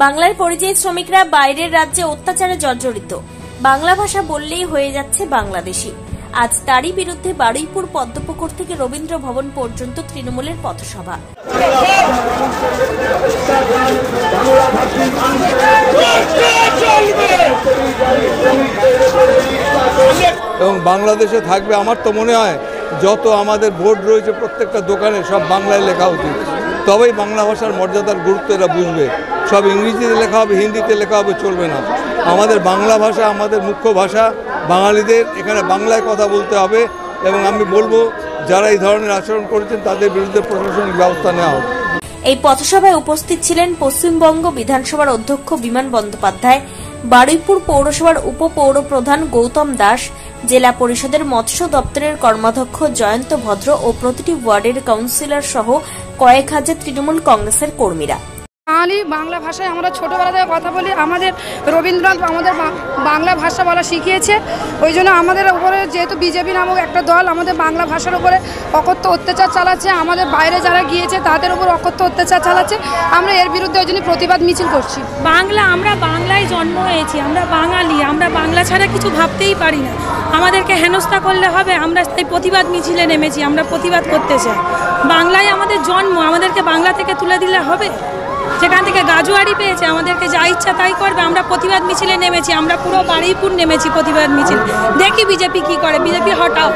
বাংলার পরিযায়ী শ্রমিকরা বাইরের রাজ্যে অত্যাচারে জর্জরিত। বাংলা ভাষা বললেই হয়ে যাচ্ছে বাংলাদেশি। আজ তারই বিরুদ্ধে বারুইপুর পদ্মপুকুর থেকে রবীন্দ্র ভবন পর্যন্ত তৃণমূলের পথসভা। এবং বাংলাদেশে থাকবে। আমার তো মনে হয় যত আমাদের বোর্ড রয়েছে প্রত্যেকটা দোকানে সব বাংলায় লেখা উচিত, তবেই বাংলা ভাষার মর্যাদার গুরুত্ব এরা বুঝবে। সব ইংরেজিতে লেখা হবে, হিন্দিতে লেখা হবে, চলবে না। আমাদের বাংলা ভাষা আমাদের মুখ্য ভাষা, বাঙালিদের এখানে বাংলায় কথা বলতে হবে। এবং আমি বলবো যারা এই ধরনের আচরণ করেছেন তাদের বিরুদ্ধে প্রশাসনিক ব্যবস্থা নেওয়া হবে। এই পথসভায় উপস্থিত ছিলেন পশ্চিমবঙ্গ বিধানসভার অধ্যক্ষ বিমান বন্দ্যোপাধ্যায়, বারুইপুর পৌরসভার উপপৌর প্রধান গৌতম দাস, জেলা পরিষদের মৎস্য দপ্তরের কর্মাধ্যক্ষ জয়ন্ত ভদ্র ও প্রতিটি ওয়ার্ডের কাউন্সিলর সহ কয়েক হাজার তৃণমূল কংগ্রেসের কর্মীরা। বাঙালি বাংলা ভাষায় আমরা ছোটোবেলা থেকে কথা বলি। আমাদের রবীন্দ্রনাথ আমাদের বাংলা ভাষা বলা শিখিয়েছে। ওই জন্য আমাদের উপরে যেহেতু বিজেপি নামক একটা দল আমাদের বাংলা ভাষার উপরে অকথ্য অত্যাচার চালাচ্ছে, আমাদের বাইরে যারা গিয়েছে তাদের উপর অকথ্য অত্যাচার চালাচ্ছে, আমরা এর বিরুদ্ধে ওই জন্য প্রতিবাদ মিছিল করছি। আমরা বাংলায় জন্ম হয়েছি, আমরা বাঙালি, আমরা বাংলা ছাড়া কিছু ভাবতেই পারি না। আমাদেরকে হেনস্থা করলে হবে? আমরা তাই প্রতিবাদ মিছিলে নেমেছি, আমরা প্রতিবাদ করতে চাই। বাংলায় আমাদের জন্ম, আমাদেরকে বাংলা থেকে তুলে দিলে হবে? যেখান থেকে গাজুয়ারি পেয়েছে আমাদেরকে যা ইচ্ছা তাই করবে। আমরা প্রতিবাদ মিছিলে নেমেছি, আমরা পুরো বারুইপুর নেমেছি প্রতিবাদ মিছিল। দেখি বিজেপি কি করে, বিজেপি হটাও।